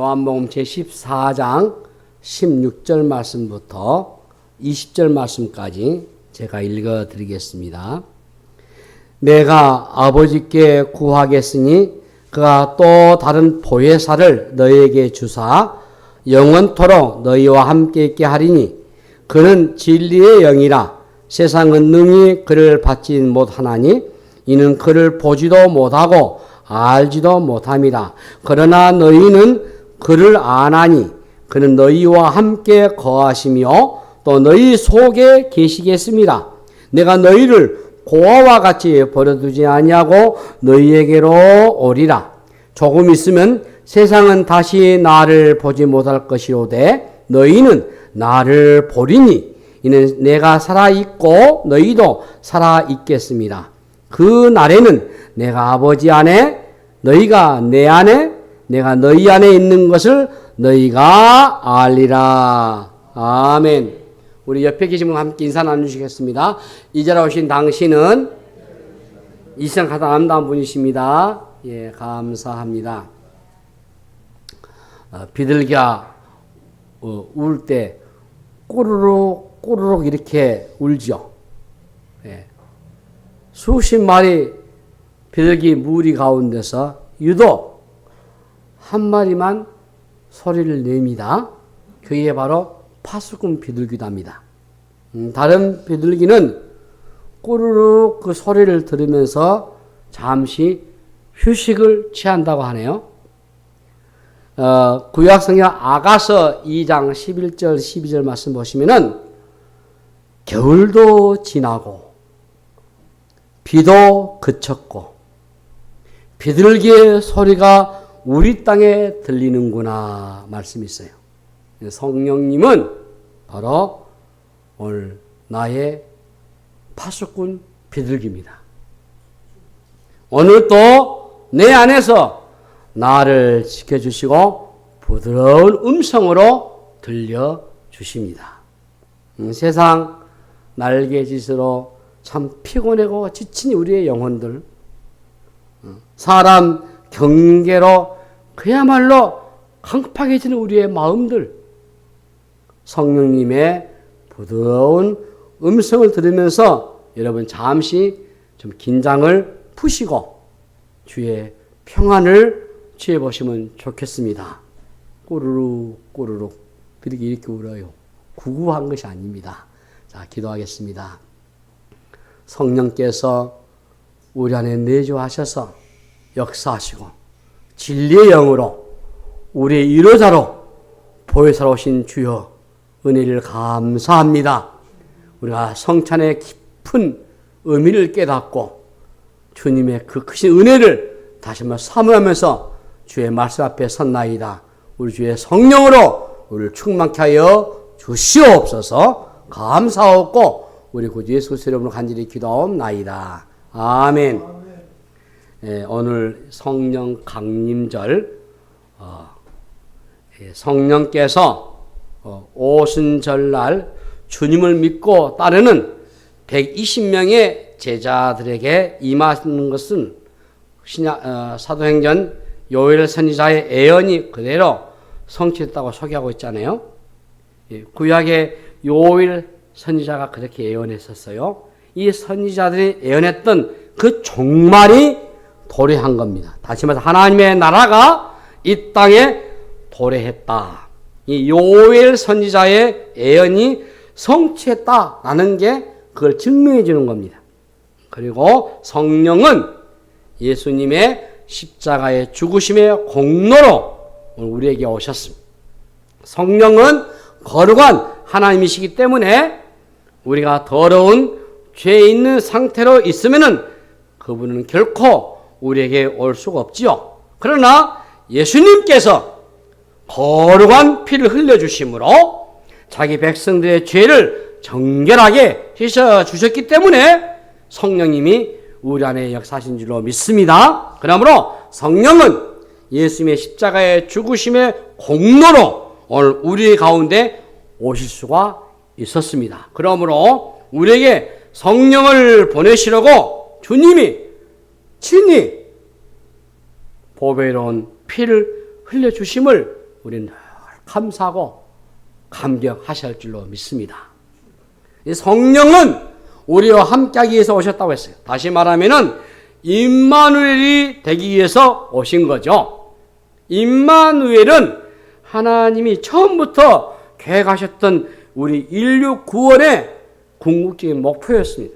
요한복음 제14장 16절 말씀부터 20절 말씀까지 제가 읽어드리겠습니다. 내가 아버지께 구하겠으니 그가 또 다른 보혜사를 너희에게 주사 영원토록 너희와 함께 있게 하리니 그는 진리의 영이라. 세상은 능히 그를 받지 못하나니 이는 그를 보지도 못하고 알지도 못함이라. 그러나 너희는 그를 아나니 그는 너희와 함께 거하시며 또 너희 속에 계시겠습니다. 내가 너희를 고아와 같이 버려두지 아니하고 너희에게로 오리라. 조금 있으면 세상은 다시 나를 보지 못할 것이로되 너희는 나를 보리니 이는 내가 살아있고 너희도 살아있겠습니다. 그 날에는 내가 아버지 안에 너희가 내 안에 내가 너희 안에 있는 것을 너희가 알리라. 아멘. 우리 옆에 계신 분 함께 인사 나누시겠습니다. 이 자리에 오신 당신은 이 세상 가장 아름다운 분이십니다. 예, 감사합니다. 비둘기가 울 때 꼬르륵 꼬르륵 이렇게 울죠. 예. 수십 마리 비둘기 무리 가운데서 유독 한 마리만 소리를 냅니다. 그게 바로 파수꾼 비둘기답니다. 다른 비둘기는 꼬르륵 그 소리를 들으면서 잠시 휴식을 취한다고 하네요. 구약성경 아가서 2장 11절 12절 말씀 보시면은 겨울도 지나고 비도 그쳤고 비둘기의 소리가 우리 땅에 들리는구나 말씀이 있어요. 성령님은 바로 오늘 나의 파수꾼 비둘기입니다. 오늘도 내 안에서 나를 지켜주시고 부드러운 음성으로 들려주십니다. 세상 날개짓으로 참 피곤하고 지친 우리의 영혼들, 사람 경계로 그야말로 강팍해지는 우리의 마음들, 성령님의 부드러운 음성을 들으면서 여러분 잠시 좀 긴장을 푸시고 주의 평안을 취해 보시면 좋겠습니다. 꼬르륵 꼬르륵 비둘기 이렇게 울어요. 구구한 것이 아닙니다. 자, 기도하겠습니다. 성령께서 우리 안에 내주하셔서 역사하시고 진리의 영으로 우리의 위로자로 보혜사로 오신 주여 은혜를 감사합니다. 우리가 성찬의 깊은 의미를 깨닫고 주님의 그 크신 은혜를 다시 한번 사모하면서 주의 말씀 앞에 섰나이다. 우리 주의 성령으로 우리를 충만케 하여 주시옵소서. 감사하고 우리 구주 예수 그리스도 이름으로 간절히 기도하옵나이다. 아멘. 오늘 성령 강림절, 성령께서 오순절날 주님을 믿고 따르는 120명의 제자들에게 임하는 것은 사도행전 요엘 선지자의 예언이 그대로 성취했다고 소개하고 있잖아요. 구약의 요엘 선지자가 그렇게 예언했었어요. 이 선지자들이 예언했던 그 종말이 도래한 겁니다. 다시 말해서 하나님의 나라가 이 땅에 도래했다. 이 요엘 선지자의 예언이 성취했다라는 게 그걸 증명해 주는 겁니다. 그리고 성령은 예수님의 십자가의 죽으심의 공로로 우리에게 오셨습니다. 성령은 거룩한 하나님이시기 때문에 우리가 더러운 죄에 있는 상태로 있으면은 그분은 결코 우리에게 올 수가 없지요. 그러나 예수님께서 거룩한 피를 흘려주심으로 자기 백성들의 죄를 정결하게 씻어주셨기 때문에 성령님이 우리 안에 역사하신 줄로 믿습니다. 그러므로 성령은 예수님의 십자가의 죽으심의 공로로 오늘 우리 가운데 오실 수가 있었습니다. 그러므로 우리에게 성령을 보내시려고 주님이 친히 보배로운 피를 흘려주심을 우리는 늘 감사하고 감격하실 줄로 믿습니다. 이 성령은 우리와 함께하기 위해서 오셨다고 했어요. 다시 말하면은 임마누엘이 되기 위해서 오신 거죠. 임마누엘은 하나님이 처음부터 계획하셨던 우리 인류 구원의 궁극적인 목표였습니다.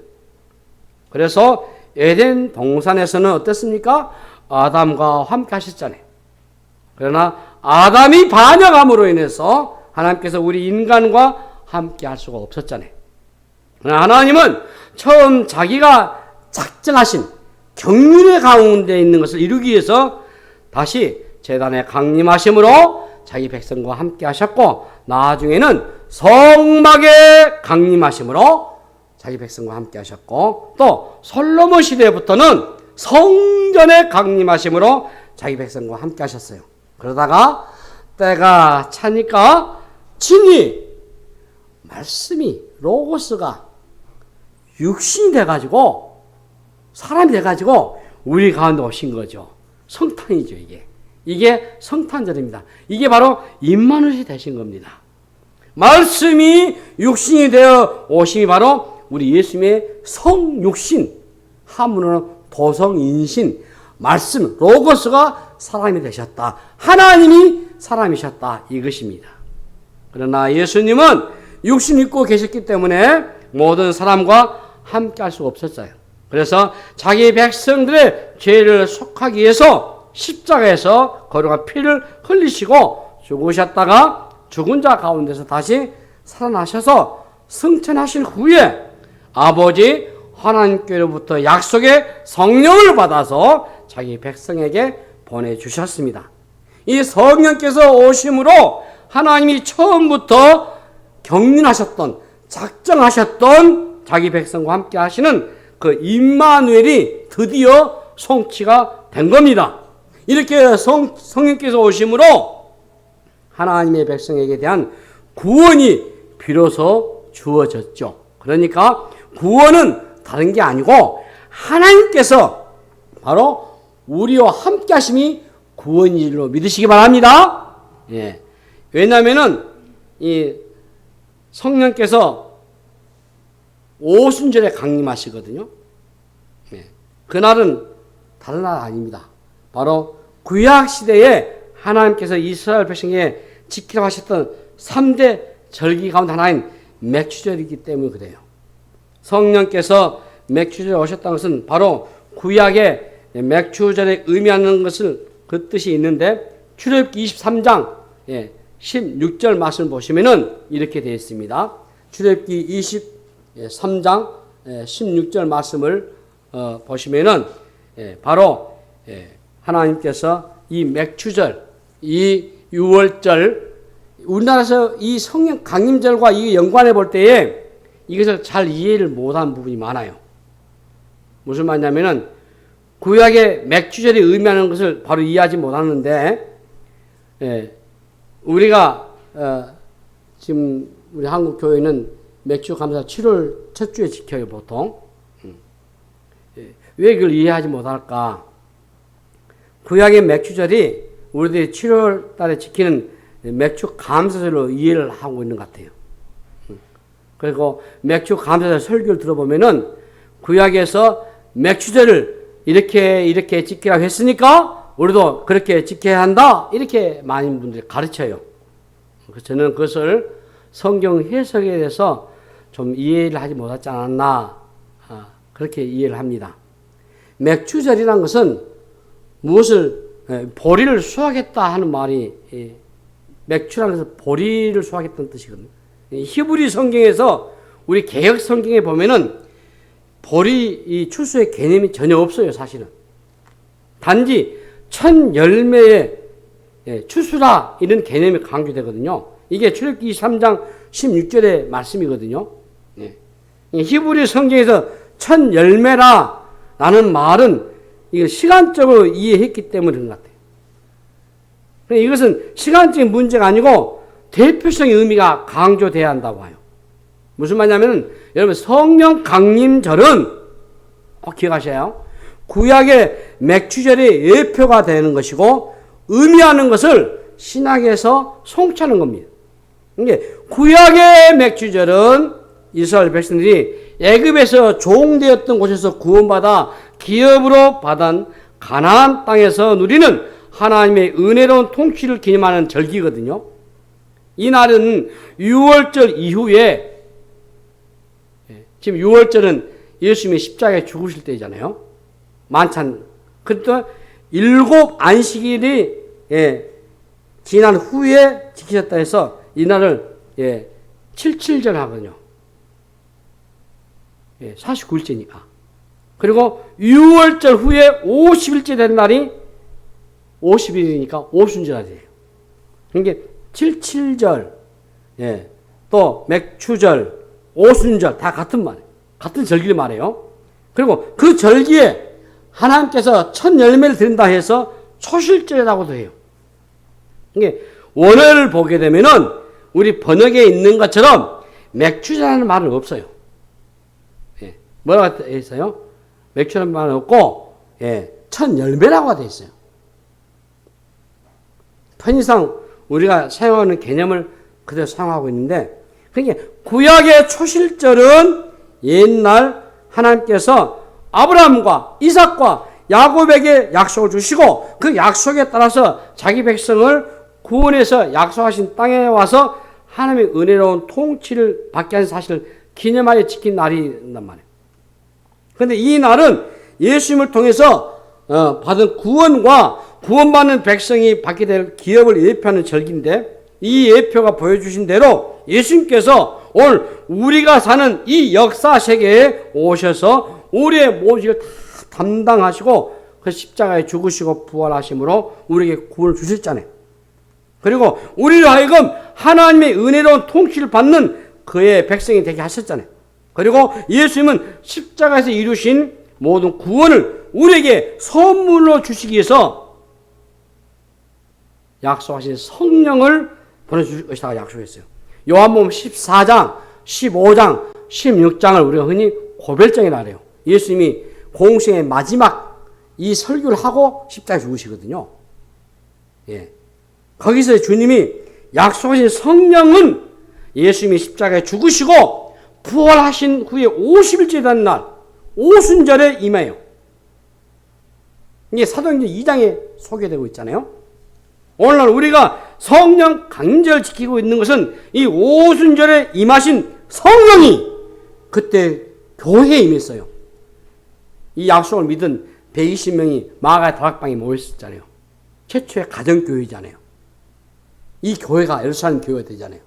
그래서 에덴 동산에서는 어땠습니까? 아담과 함께 하셨잖아요. 그러나 아담이 반역함으로 인해서 하나님께서 우리 인간과 함께 할 수가 없었잖아요. 그러나 하나님은 처음 자기가 작정하신 경륜의 가운데 있는 것을 이루기 위해서 다시 제단에 강림하심으로 자기 백성과 함께 하셨고, 나중에는 성막에 강림하심으로 자기 백성과 함께 하셨고, 또 솔로몬 시대부터는 성전에 강림하심으로 자기 백성과 함께 하셨어요. 그러다가 때가 차니까 진리 말씀이 로고스가 육신이 돼가지고 사람이 돼가지고 우리 가운데 오신 거죠. 성탄이죠. 이게 성탄절입니다. 이게 바로 임마누엘이 되신 겁니다. 말씀이 육신이 되어 오심이 바로 우리 예수님의 성육신, 한문으로는 도성인신, 말씀 로고스가 사람이 되셨다. 하나님이 사람이셨다. 이것입니다. 그러나 예수님은 육신 입고 계셨기 때문에 모든 사람과 함께 할 수가 없었어요. 그래서 자기 백성들의 죄를 속하기 위해서 십자가에서 거룩한 피를 흘리시고 죽으셨다가 죽은 자 가운데서 다시 살아나셔서 승천하신 후에 아버지 하나님께로부터 약속의 성령을 받아서 자기 백성에게 보내주셨습니다. 이 성령께서 오심으로 하나님이 처음부터 경륜하셨던, 작정하셨던 자기 백성과 함께 하시는 그 임마누엘이 드디어 성취가 된 겁니다. 이렇게 성령께서 오심으로 하나님의 백성에게 대한 구원이 비로소 주어졌죠. 그러니까 구원은 다른 게 아니고 하나님께서 바로 우리와 함께 하심이 구원인 줄로 믿으시기 바랍니다. 예. 왜냐하면은 이 성령께서 오순절에 강림하시거든요. 예. 그날은 다른 날 아닙니다. 바로 구약 시대에 하나님께서 이스라엘 백성에게 지키라고 하셨던 3대 절기 가운데 하나인 맥추절이기 때문에 그래요. 성령께서 맥추절에 오셨다는 것은 바로 구약의 맥추절에 의미하는 것을 그 뜻이 있는데, 출애굽기 23장 16절 말씀을 보시면은 이렇게 되어 있습니다. 출애굽기 23장 16절 말씀을 보시면은 바로 하나님께서 이 맥추절, 이 6월절, 우리나라에서 이 성령 강림절과 이 연관해 볼 때에 이것을 잘 이해를 못한 부분이 많아요. 무슨 말이냐면은 구약의 맥추절이 의미하는 것을 바로 이해하지 못하는데, 우리가 지금 우리 한국 교회는 맥추 감사 7월 첫 주에 지켜요, 보통. 왜 그걸 이해하지 못할까? 구약의 맥추절이 우리들이 7월 달에 지키는 맥추 감사절로 이해를 하고 있는 것 같아요. 그리고 맥추 감사절 설교를 들어보면은 구약에서 맥추절을 이렇게 지키라고 했으니까 우리도 그렇게 지켜야 한다, 이렇게 많은 분들이 가르쳐요. 저는 그것을 성경 해석에 대해서 좀 이해를 하지 못하지 않았나, 그렇게 이해를 합니다. 맥추절이라는 것은 무엇을 보리를 수확했다 하는 말이, 맥추라는 것은 보리를 수확했다는 뜻이거든요. 히브리 성경에서 우리 개역 성경에 보면은 보리 이 추수의 개념이 전혀 없어요, 사실은. 단지 첫 열매의 추수라 이런 개념이 강조되거든요. 이게 출애굽기 23장 16절의 말씀이거든요. 히브리 성경에서 첫 열매라 라는 말은 이거 시간적으로 이해했기 때문에 그런 것 같아요. 이것은 시간적인 문제가 아니고 대표성의 의미가 강조돼야 한다고 해요. 무슨 말이냐면, 여러분, 성령 강림절은 꼭 기억하셔요. 구약의 맥추절의 예표가 되는 것이고, 의미하는 것을 신약에서 성취하는 겁니다. 이게 구약의 맥주절은 이스라엘 백성들이 애굽에서 종되었던 곳에서 구원받아 기업으로 받은 가나안 땅에서 누리는 하나님의 은혜로운 통치를 기념하는 절기거든요. 이 날은 유월절 이후에, 지금 유월절은 예수님이 십자가에 죽으실 때잖아요. 만찬. 그때 7 안식일이 지난 후에 지키셨다 해서 이 날을 77절 하거든요. 49일째니까. 그리고 6월절 후에 50일째 된 날이 50일이니까 오순절이에요. 그러니까 77절, 또 맥추절, 오순절 다 같은 말이에요. 같은 절기를 말해요. 그리고 그 절기에 하나님께서 첫 열매를 드린다 해서 초실절이라고도 해요. 이게 원어를 보게 되면은 우리 번역에 있는 것처럼 맥추절이라는 말은 없어요. 뭐라고 되어 있어요? 맥주라는 말은 없고, 첫 열매라고 되어 있어요. 편의상 우리가 사용하는 개념을 그대로 사용하고 있는데, 그러니까 구약의 초실절은 옛날 하나님께서 아브라함과 이삭과 야곱에게 약속을 주시고 그 약속에 따라서 자기 백성을 구원해서 약속하신 땅에 와서 하나님의 은혜로운 통치를 받게 하는 사실을 기념하여 지킨 날이란 말이에요. 그런데 이 날은 예수님을 통해서 받은 구원과 구원받는 백성이 받게 될 기업을 예표하는 절기인데, 이 예표가 보여주신 대로 예수님께서 오늘 우리가 사는 이 역사 세계에 오셔서 우리의 모직을 다 담당하시고 그 십자가에 죽으시고 부활하심으로 우리에게 구원을 주셨잖아요. 그리고 우리를 하여금 하나님의 은혜로운 통치를 받는 그의 백성이 되게 하셨잖아요. 그리고 예수님은 십자가에서 이루신 모든 구원을 우리에게 선물로 주시기 위해서 약속하신 성령을 보내주실 것이라고 약속했어요. 요한복음 14장, 15장, 16장을 우리가 흔히 고별장이라 그래요. 예수님이 공생의 마지막 이 설교를 하고 십자가에 죽으시거든요. 거기서 주님이 약속하신 성령은 예수님이 십자가에 죽으시고 부활하신 후에 50일째 되는 날 오순절에 임해요. 이게 사도행전 2장에 소개되고 있잖아요. 오늘날 우리가 성령 강절 지키고 있는 것은 이 오순절에 임하신 성령이 그때 교회에 임했어요. 이 약속을 믿은 120명이 마가의 다락방에 모였었잖아요. 최초의 가정교회잖아요. 이 교회가 예루살렘 교회가 되잖아요.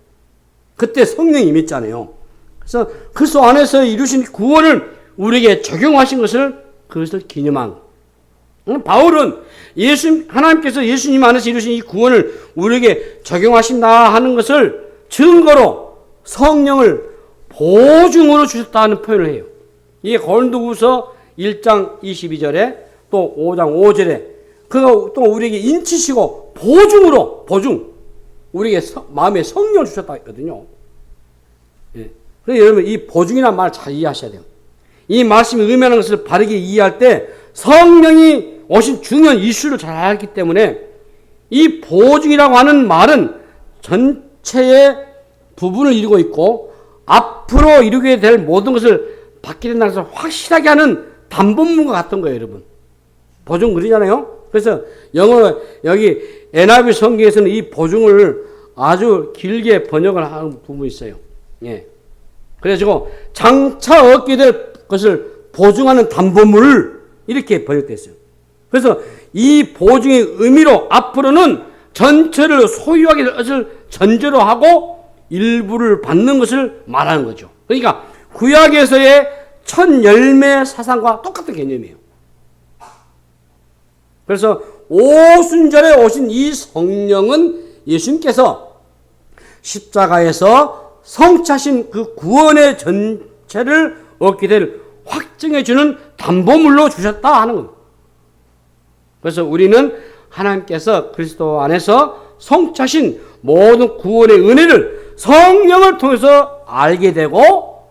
그때 성령이 임했잖아요. 그래서 그리스도 안에서 이루신 구원을 우리에게 적용하신 그것을 기념한. 바울은 하나님께서 예수님 안에서 이루신 이 구원을 우리에게 적용하신다 하는 것을 증거로 성령을 보증으로 주셨다는 표현을 해요. 이게 고린도후서 1장 22절에 또 5장 5절에 그가 또 우리에게 인치시고 보증 우리에게 마음에 성령을 주셨다 했거든요. 그래서 여러분 이 보증이라는 말을 잘 이해하셔야 돼요. 이 말씀이 의미하는 것을 바르게 이해할 때 성령이 오신 중요한 이슈를 잘 알기 때문에 이 보증이라고 하는 말은 전체의 부분을 이루고 있고 앞으로 이루게 될 모든 것을 받게 된다는 것을 확실하게 하는 담보문과 같은 거예요, 여러분. 보증 그러잖아요. 그래서 영어 여기 NIV 성경에서는 이 보증을 아주 길게 번역을 하는 부분이 있어요. 그래가지고 장차 얻게 될 것을 보증하는 담보물을 이렇게 번역됐어요. 그래서 이 보증의 의미로 앞으로는 전체를 소유하게 될 것을 전제로 하고 일부를 받는 것을 말하는 거죠. 그러니까 구약에서의 첫 열매 사상과 똑같은 개념이에요. 그래서 오순절에 오신 이 성령은 예수님께서 십자가에서 성취하신 그 구원의 전체를 얻게 될 확증해주는 담보물로 주셨다 하는 겁니다. 그래서 우리는 하나님께서 그리스도 안에서 성취하신 모든 구원의 은혜를 성령을 통해서 알게 되고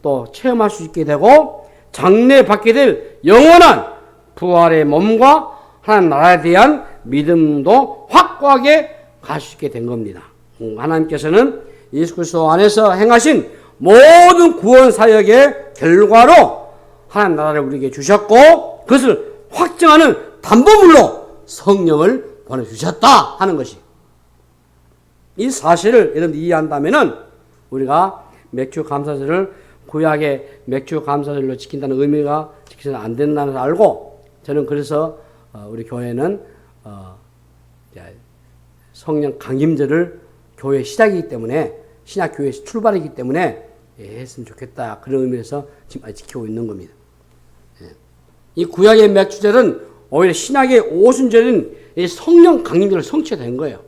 또 체험할 수 있게 되고 장래 받게 될 영원한 부활의 몸과 하나님 나라에 대한 믿음도 확고하게 갈 수 있게 된 겁니다. 하나님께서는 예수 그리스도 안에서 행하신 모든 구원 사역의 결과로 하나님 나라를 우리에게 주셨고 그것을 확증하는 담보물로 성령을 보내주셨다 하는 것이, 이 사실을 여러분들 이해한다면은 우리가 맥주 감사절을 구약의 맥주 감사절로 지킨다는 의미가 지켜서는 안 된다는 것을 알고, 저는 그래서 우리 교회는 성령 강림절을 교회 시작이기 때문에, 신약 교회 출발이기 때문에 했으면 좋겠다, 그런 의미에서 지금 지키고 있는 겁니다. 이 구약의 맥주절은 오히려 신약의 오순절인 이 성령 강림절을 성취된 거예요.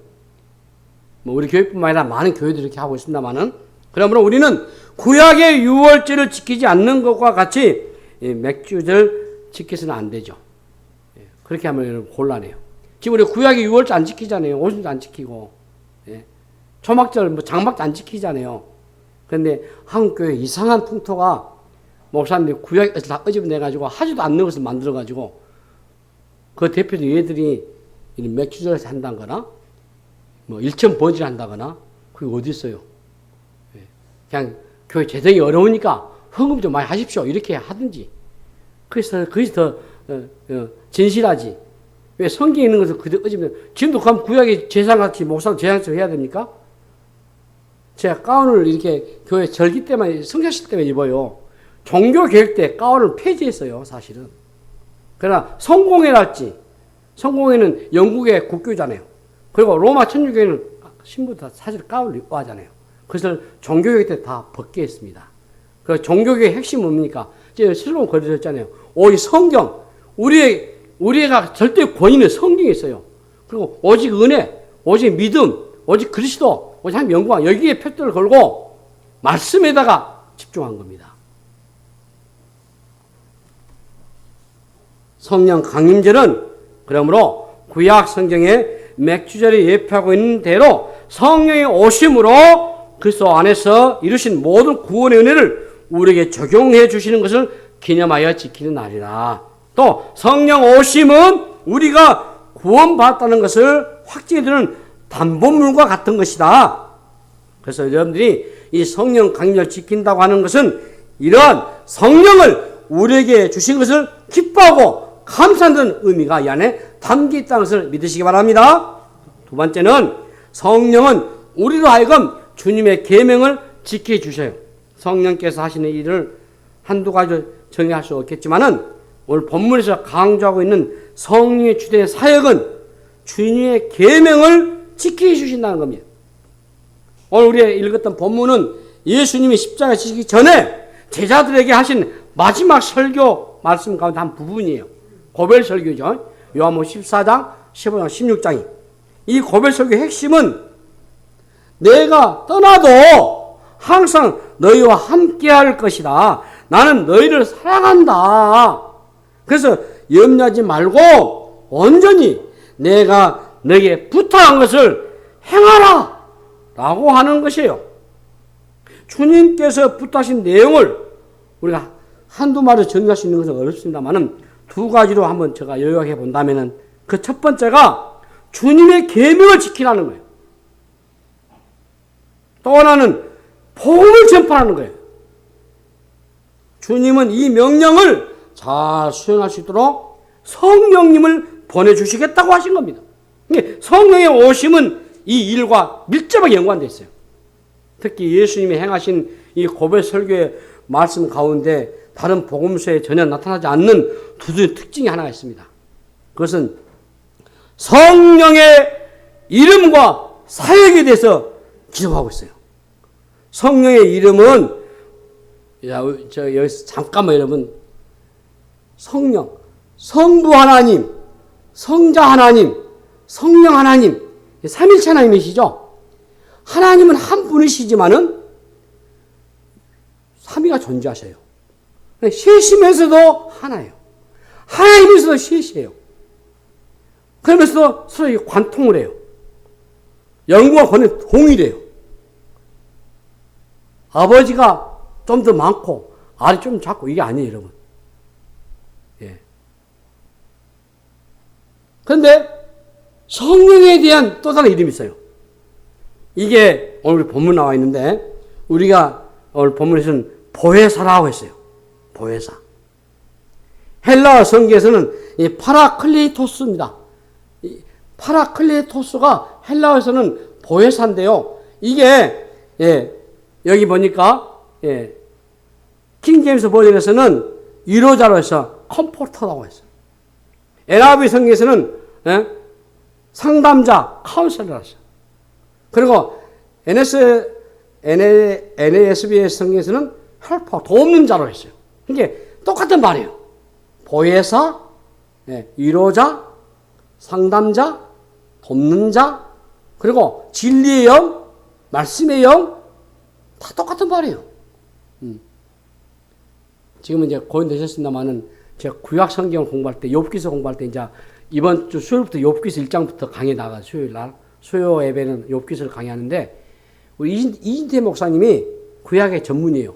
뭐 우리 교회뿐만 아니라 많은 교회들이 이렇게 하고 있습니다만은, 그러므로 우리는 구약의 유월절을 지키지 않는 것과 같이 맥주절 지켜서는 안 되죠. 그렇게 하면 여러분 곤란해요. 지금 우리 구약의 유월절 안 지키잖아요. 오순절 안 지키고, 초막절, 장막절 안 지키잖아요. 그런데 한국교회 이상한 풍토가, 목사님들이 구약에서 다 끄집어내가지고 하지도 않는 것을 만들어가지고, 그 대표적 얘들이 맥주절에서 한다거나, 뭐 일천번지를 한다거나, 그게 어디 있어요? 그냥 교회 재정이 어려우니까 헌금 좀 많이 하십시오, 이렇게 하든지. 그래서 그것이 더 진실하지. 왜 성경에 있는 것을 그대로 끄집어내? 지금도 그럼 구약의 제사같이 목사도 제사처럼 해야 됩니까? 제가 가운을 이렇게 교회 절기 때만, 성사실 때만 입어요. 종교 계획 때 가운을 폐지했어요, 사실은. 그러나 성공회랄지, 성공회는 영국의 국교잖아요. 그리고 로마 천주교회는 신부 다 사실 가운을 입고 하잖아요. 그것을 종교교회 때 다 벗게 했습니다. 그 종교교회의 핵심은 뭡니까? 이제 슬로건 걸어졌잖아요. 오직 성경, 우리가 절대 권위는 성경에 있어요. 그리고 오직 은혜, 오직 믿음, 오직 그리스도, 오직 하나님 영광, 여기에 표들을 걸고 말씀에다가 집중한 겁니다. 성령 강림절은 그러므로 구약 성경에 맥주절이 예표하고 있는 대로 성령의 오심으로 그리스도 안에서 이루신 모든 구원의 은혜를 우리에게 적용해 주시는 것을 기념하여 지키는 날이라. 또 성령 오심은 우리가 구원받았다는 것을 확증해주는 담보물과 같은 것이다. 그래서 여러분들이 이 성령 강림을 지킨다고 하는 것은 이러한 성령을 우리에게 주신 것을 기뻐하고 감사하는 의미가 이 안에 담겨 있다는 것을 믿으시기 바랍니다. 두 번째는 성령은 우리로 하여금 주님의 계명을 지켜주셔요. 성령께서 하시는 일을 한두 가지 정의할 수 없겠지만은 오늘 본문에서 강조하고 있는 성령의 주된 사역은 주님의 계명을 지켜주신다는 겁니다. 오늘 우리가 읽었던 본문은 예수님이 십자가 지시기 전에 제자들에게 하신 마지막 설교 말씀 가운데 한 부분이에요. 고별 설교죠. 요한복음 14장, 15장, 16장이. 이 고별 설교의 핵심은 내가 떠나도 항상 너희와 함께 할 것이다. 나는 너희를 사랑한다. 그래서 염려하지 말고 온전히 내가 너에게 부탁한 것을 행하라 라고 하는 것이에요. 주님께서 부탁하신 내용을 우리가 한두 마디로 정리할 수 있는 것은 어렵습니다만 두 가지로 한번 제가 요약해 본다면 그 첫 번째가 주님의 계명을 지키라는 거예요. 또 하나는 복음을 전파하는 거예요. 주님은 이 명령을 잘 수행할 수 있도록 성령님을 보내주시겠다고 하신 겁니다. 성령의 오심은 이 일과 밀접하게 연관되어 있어요. 특히 예수님이 행하신 이 고백 설교의 말씀 가운데 다른 복음서에 전혀 나타나지 않는 두 특징이 하나가 있습니다. 그것은 성령의 이름과 사역에 대해서 기록하고 있어요. 성령의 이름은 여기서 잠깐만 여러분, 성령, 성부 하나님, 성자 하나님, 성령 하나님, 삼일체 하나님이시죠. 하나님은 한 분이시지만은 삼위가 존재하셔요. 셋이면서도 하나예요. 하나이면서도 셋이에요. 그러면서도 서로 관통을 해요. 영과 권은 동일해요. 아버지가 좀 더 많고 아들이 좀 작고 이게 아니에요, 여러분. 예. 그런데 성령에 대한 또 다른 이름이 있어요. 이게 오늘 본문 나와 있는데 우리가 오늘 본문에서는 보혜사라고 했어요. 보혜사. 헬라어 성경에서는 이 파라클리토스입니다. 이 파라클리토스가 헬라어에서는 보혜사인데요. 이게 여기 보니까 킹제임스 버전에서는 위로자로 해서 컴포터라고 했어요. NIV 성경에서는 상담자, 카운셀러라고 했어요. 그리고 NASB 성경에서는 헬퍼, 돕는 자로 했어요. 이게 똑같은 말이에요. 보혜사, 위로자, 상담자, 돕는 자, 그리고 진리의 영, 말씀의 영, 다 똑같은 말이에요. 지금은 이제 고인 되셨습니다만은 제가 구약 성경을 공부할 때, 욥기서 공부할 때 이제 이번 주 수요일부터 욥기서 1장부터 강의 나가 수요일 날 수요 예배는 욥기서를 강의하는데 우리 이진태 목사님이 구약의 전문이에요.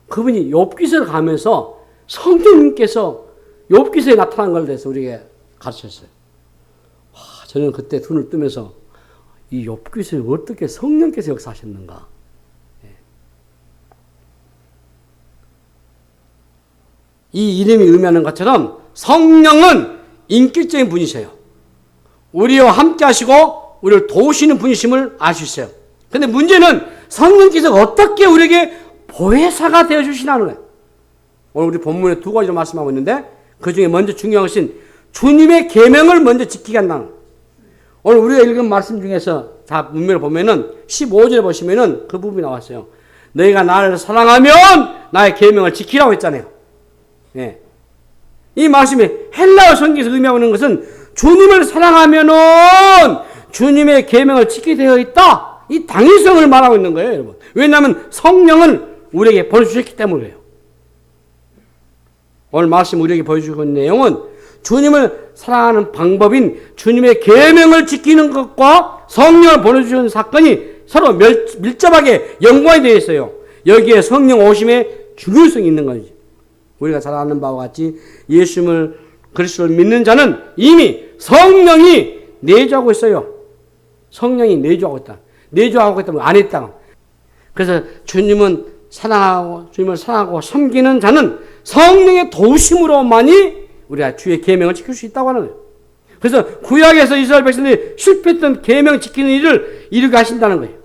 그분이 욥기서를 가면서 성령님께서 욥기서에 나타난 걸 대해서 우리에게 가르쳤어요. 와, 저는 그때 눈을 뜨면서 이 욥기서에 어떻게 성령께서 역사하셨는가. 이 이름이 의미하는 것처럼 성령은 인격적인 분이세요. 우리와 함께 하시고 우리를 도우시는 분이심을 알 수 있어요. 근데 문제는 성령께서 어떻게 우리에게 보혜사가 되어주시나는 거예요. 오늘 우리 본문에 두 가지로 말씀하고 있는데 그 중에 먼저 중요한 것은 주님의 계명을 먼저 지키게 한다는 거예요. 오늘 우리가 읽은 말씀 중에서 다 문맥을 보면은 15절에 보시면은 그 부분이 나왔어요. 너희가 나를 사랑하면 나의 계명을 지키라고 했잖아요. 이 말씀이 헬라어 성경에서 의미하고 있는 것은 주님을 사랑하면은 주님의 계명을 지키게 되어 있다. 이 당위성을 말하고 있는 거예요, 여러분. 왜냐하면 성령을 우리에게 보여주셨기 때문이에요. 오늘 말씀 우리에게 보여주고 있는 내용은 주님을 사랑하는 방법인 주님의 계명을 지키는 것과 성령을 보내주시는 사건이 서로 밀접하게 연관이 되어 있어요. 여기에 성령 오심의 중요성이 있는 거죠. 우리가 잘 아는 바와 같이 예수님을 그리스도를 믿는 자는 이미 성령이 내주하고 있어요. 성령이 내주하고 있다. 내주하고 있다면 안 했다. 그래서 주님을 사랑하고 섬기는 자는 성령의 도우심으로만이 우리가 주의 계명을 지킬 수 있다고 하는 거예요. 그래서 구약에서 이스라엘 백성들이 실패했던 계명 지키는 일을 이루게 하신다는 거예요.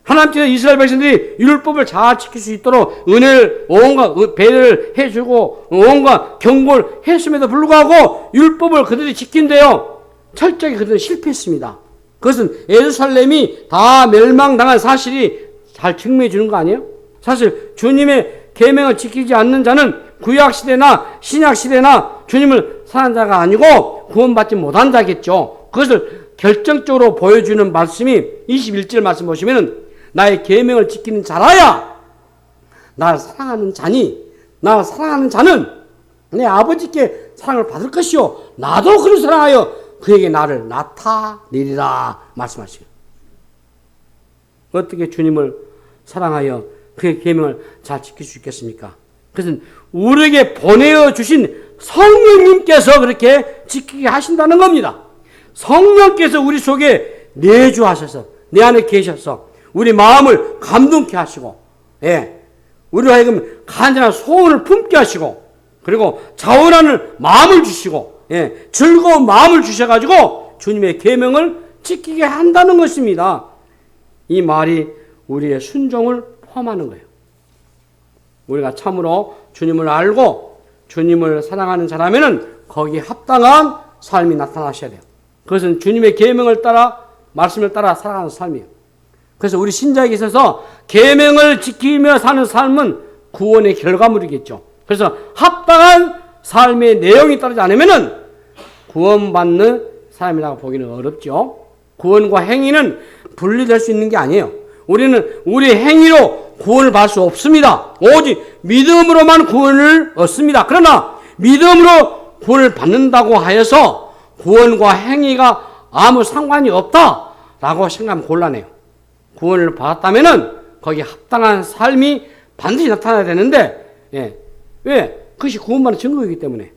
하나님께서 이스라엘 백성들이 율법을 잘 지킬 수 있도록 은혜를 온갖 배려를 해주고 온갖 경고를 했음에도 불구하고 율법을 그들이 지킨대요. 철저히 그들은 실패했습니다. 그것은 예루살렘이 다 멸망당한 사실이 잘 증명해 주는 거 아니에요? 사실 주님의 계명을 지키지 않는 자는 구약시대나 신약시대나 주님을 사랑하는 자가 아니고 구원받지 못한 자겠죠. 그것을 결정적으로 보여주는 말씀이 21절 말씀 보시면은 나의 계명을 지키는 자라야 나를 사랑하는 자니 나를 사랑하는 자는 내 아버지께 사랑을 받을 것이요 나도 그를 사랑하여 그에게 나를 나타내리라 말씀하시고 어떻게 주님을 사랑하여 그의 계명을 잘 지킬 수 있겠습니까? 그것은 우리에게 보내어 주신 성령님께서 그렇게 지키게 하신다는 겁니다. 성령께서 우리 속에 내주하셔서 내 안에 계셔서 우리 마음을 감동케 하시고 우리로 하여금 간절한 소원을 품게 하시고 그리고 자원하는 마음을 주시고 즐거운 마음을 주셔가지고 주님의 계명을 지키게 한다는 것입니다. 이 말이 우리의 순종을 포함하는 거예요. 우리가 참으로 주님을 알고 주님을 사랑하는 자라면은 거기에 합당한 삶이 나타나셔야 돼요. 그것은 주님의 계명을 따라 말씀을 따라 살아가는 삶이에요. 그래서 우리 신자에게 있어서 계명을 지키며 사는 삶은 구원의 결과물이겠죠. 그래서 합당한 삶의 내용이 따르지 않으면은 구원받는 사람이라고 보기는 어렵죠. 구원과 행위는 분리될 수 있는 게 아니에요. 우리는 우리 행위로 구원을 받을 수 없습니다. 오직 믿음으로만 구원을 얻습니다. 그러나 믿음으로 구원을 받는다고 하여서 구원과 행위가 아무 상관이 없다라고 생각하면 곤란해요. 구원을 받았다면은 거기에 합당한 삶이 반드시 나타나야 되는데 왜? 그것이 구원받는 증거이기 때문에.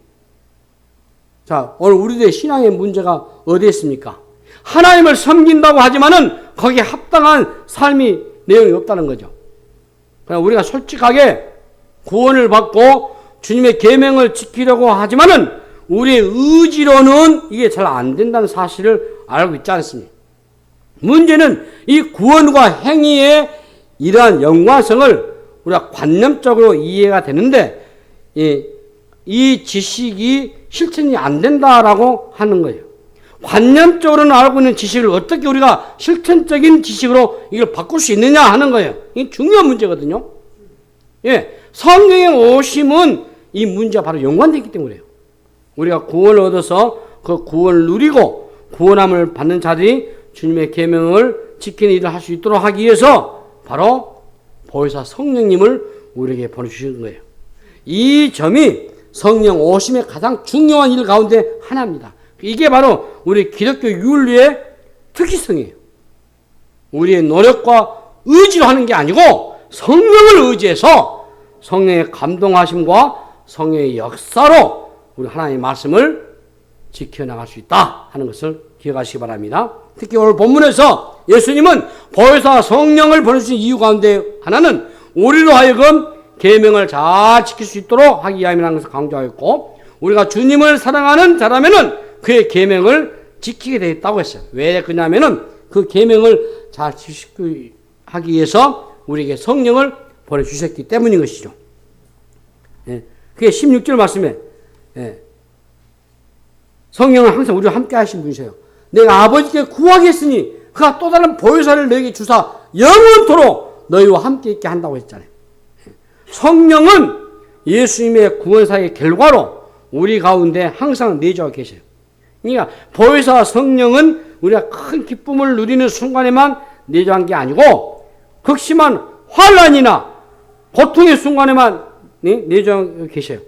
자, 오늘 우리들의 신앙의 문제가 어디에 있습니까? 하나님을 섬긴다고 하지만은 거기에 합당한 삶이 내용이 없다는 거죠. 그냥 우리가 솔직하게 구원을 받고 주님의 계명을 지키려고 하지만은 우리의 의지로는 이게 잘 안 된다는 사실을 알고 있지 않습니까? 문제는 이 구원과 행위의 이러한 연관성을 우리가 관념적으로 이해가 되는데 이 지식이 실천이 안 된다라고 하는 거예요. 관념적으로는 알고 있는 지식을 어떻게 우리가 실천적인 지식으로 이걸 바꿀 수 있느냐 하는 거예요. 이게 중요한 문제거든요. 예, 성령의 오심은 이 문제와 바로 연관되어 있기 때문에요. 우리가 구원을 얻어서 그 구원을 누리고 구원함을 받는 자들이 주님의 계명을 지키는 일을 할 수 있도록 하기 위해서 바로 보혜사 성령님을 우리에게 보내주시는 거예요. 이 점이 성령 오심의 가장 중요한 일 가운데 하나입니다. 이게 바로 우리 기독교 윤리의 특이성이에요. 우리의 노력과 의지로 하는 게 아니고 성령을 의지해서 성령의 감동하심과 성령의 역사로 우리 하나님의 말씀을 지켜나갈 수 있다 하는 것을 기억하시기 바랍니다. 특히 오늘 본문에서 예수님은 보혜사 성령을 보내주신 이유 가운데 하나는 우리로 하여금 계명을 잘 지킬 수 있도록 하기 위함이라는 것을 강조하였고, 우리가 주님을 사랑하는 자라면은 그의 계명을 지키게 되어 있다고 했어요. 왜 그러냐면은 그 계명을 잘 지키기 하기 위해서 우리에게 성령을 보내주셨기 때문인 것이죠. 예. 그게 16절 말씀에 성령은 항상 우리와 함께 하신 분이세요. 내가 아버지께 구하겠으니 그가 또 다른 보혜사를 너에게 주사 영원토록 너희와 함께 있게 한다고 했잖아요. 성령은 예수님의 구원사의 결과로 우리 가운데 항상 내주하고 계세요. 그러니까 보혜사 성령은 우리가 큰 기쁨을 누리는 순간에만 내주한 게 아니고 극심한 환난이나 고통의 순간에만 내주하고 계세요.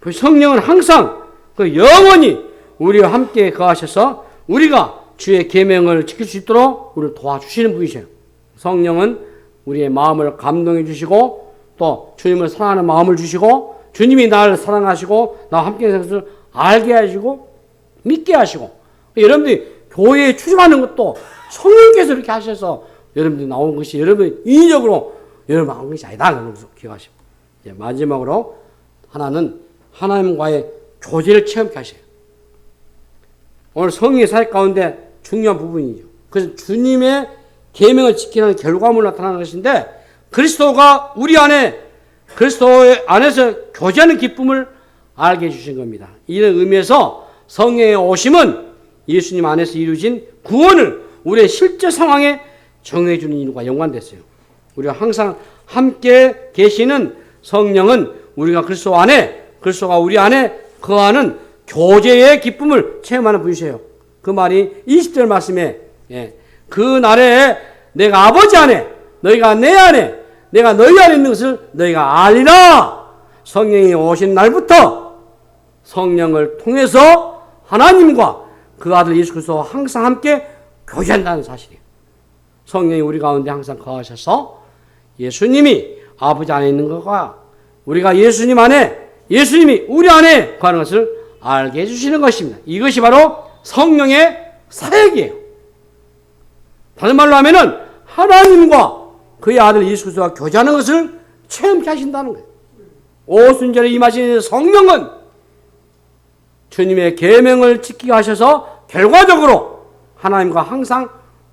그 성령은 항상 그 영원히 우리와 함께 거하셔서 우리가 주의 계명을 지킬 수 있도록 우리를 도와주시는 분이세요. 성령은 우리의 마음을 감동해 주시고 또 주님을 사랑하는 마음을 주시고 주님이 나를 사랑하시고 나와 함께 하는 것을 알게 하시고 믿게 하시고, 여러분들이 교회에 출입하는 것도 성령께서 이렇게 하셔서 여러분들이 나온 것이 여러분이 인위적으로 여러분 나온 것이 아니다. 그런 것을 기억하시고, 마지막으로 하나는 하나님과의 교제를 체험케 하셔요. 오늘 성령의 사역 가운데 중요한 부분이죠. 그래서 주님의 계명을 지키는 결과물로 나타나는 것인데, 그리스도가 우리 안에 그리스도 안에서 교제하는 기쁨을 알게 해주신 겁니다. 이런 의미에서 성령의 오심은 예수님 안에서 이루어진 구원을 우리의 실제 상황에 정해주는 일과 연관됐어요. 우리가 항상 함께 계시는 성령은 우리가 그리스도 안에, 그리스도가 우리 안에 거하는 교제의 기쁨을 체험하는 분이세요. 그 말이 20절 말씀에 그 날에 내가 아버지 안에 너희가 내 안에 내가 너희 안에 있는 것을 너희가 알리라. 성령이 오신 날부터 성령을 통해서 하나님과 그 아들 예수 그리스도와 항상 함께 교제한다는 사실이에요. 성령이 우리 가운데 항상 거하셔서 예수님이 아버지 안에 있는 것과 우리가 예수님 안에, 예수님이 우리 안에 거하는 것을 알게 해주시는 것입니다. 이것이 바로 성령의 사역이에요. 다른 말로 하면은 하나님과 그의 아들 예수 그리스도와 교제하는 것을 체험케 하신다는 거예요. 오순절에 임하신 성령은 주님의 계명을 지키게 하셔서 결과적으로 하나님과 항상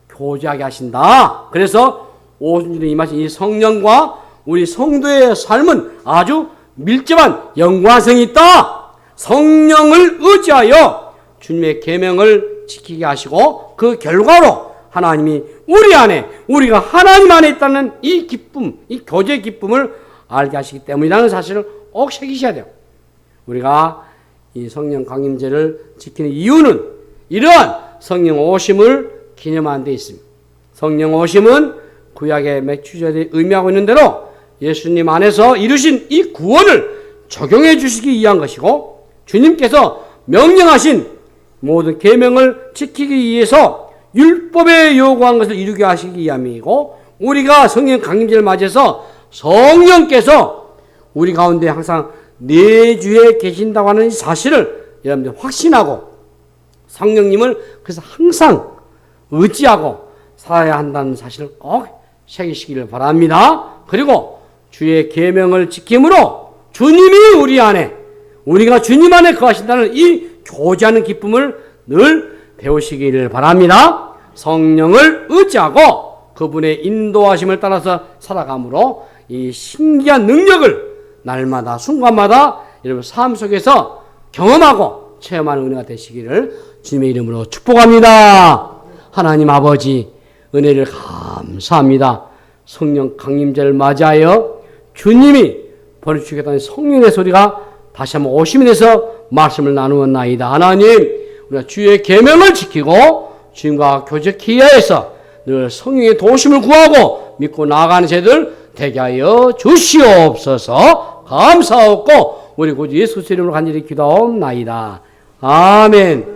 교제하게 하신다. 그래서 오순절에 임하신 이 성령과 우리 성도의 삶은 아주 밀접한 연관성이 있다. 성령을 의지하여 주님의 계명을 지키게 하시고 그 결과로 하나님이 우리 안에, 우리가 하나님 안에 있다는 이 기쁨, 이 교제의 기쁨을 알게 하시기 때문이라는 사실을 꼭 새기셔야 돼요. 우리가 이 성령 강림제를 지키는 이유는 이러한 성령 오심을 기념하는 데 있습니다. 성령 오심은 구약의 맥주절이 의미하고 있는 대로 예수님 안에서 이루신 이 구원을 적용해 주시기 위한 것이고, 주님께서 명령하신 모든 계명을 지키기 위해서 율법에 요구한 것을 이루게 하시기 위함이고, 우리가 성령 강림제를 맞이해서 성령께서 우리 가운데 항상 내주에 계신다고 하는 사실을 여러분들 확신하고 성령님을 그래서 항상 의지하고 살아야 한다는 사실을 꼭 새기시기를 바랍니다. 그리고 주의 계명을 지킴으로 주님이 우리 안에, 우리가 주님 안에 거하신다는 이 교제하는 기쁨을 늘 배우시기를 바랍니다. 성령을 의지하고 그분의 인도하심을 따라서 살아감으로 이 신기한 능력을 날마다 순간마다 여러분 삶 속에서 경험하고 체험하는 은혜가 되시기를 주님의 이름으로 축복합니다. 하나님 아버지, 은혜를 감사합니다. 성령 강림제를 맞이하여 주님이 보내주시겠다는 성령의 소리가 다시 한번 오심에 대해서 말씀을 나누었나이다. 하나님, 우리가 주의 계명을 지키고 주님과 교제하기 위해서 늘 성령의 도우심을 구하고 믿고 나아가는 저희들 되게 하여 주시옵소서. 감사하고 우리 구주 예수 이름으로 간절히 기도하옵나이다. 아멘.